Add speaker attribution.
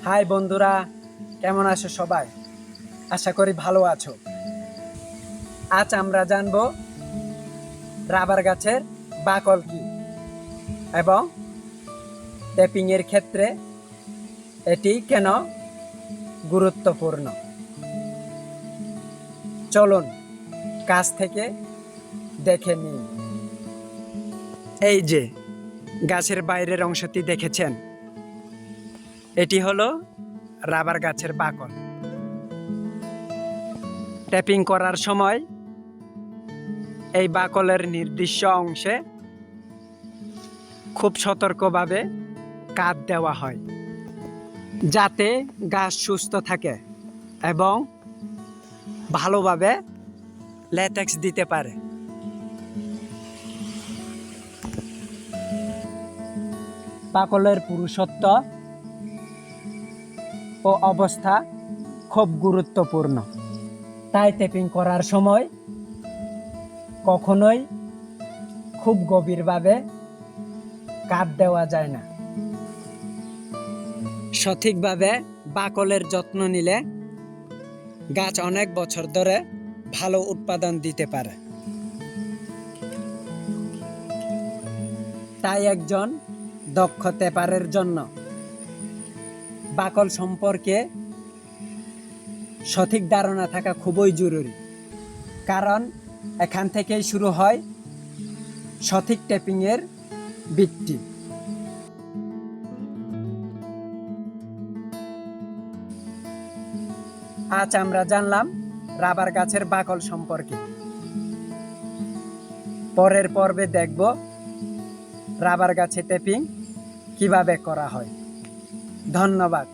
Speaker 1: High বন্ধুরা, কেমন আছো সবাই? আশা করি ভালো আছো। আজ আমরা জানবো রাবার গাছের বাকল কি এবং ট্যাপিং এর ক্ষেত্রে এটি কেন গুরুত্বপূর্ণ। চলুন কাছ থেকে দেখে নিন। এই যে গাছের বাইরের অংশটি দেখেছেন, এটি হলো রাবার গাছের বাকল। ট্যাপিং করার সময় এই বাকলের নির্দিষ্ট অংশে খুব সতর্কভাবে কাট দেওয়া হয়, যাতে গাছ সুস্থ থাকে এবং ভালোভাবে ল্যাটেক্স দিতে পারে। বাকলের পুরুষত্ব ও অবস্থা খুব গুরুত্বপূর্ণ, তাই ট্যাপিং করার সময় কখনোই খুব গভীরভাবে কাট দেওয়া যায় না। সঠিকভাবে বাকলের যত্ন নিলে গাছ অনেক বছর ধরে ভালো উৎপাদন দিতে পারে। তাই একজন দক্ষ ট্যাপারের জন্য বাকল সম্পর্কে সঠিক ধারণা থাকা খুবই জরুরি, কারণ এখান থেকেই শুরু হয় সঠিক ট্যাপিংয়ের ভিত্তি। আজ আমরা জানলাম রাবার গাছের বাকল সম্পর্কে। পরের পর্বে দেখব রাবার গাছে ট্যাপিং কিভাবে করা হয়। ধন্যবাদ।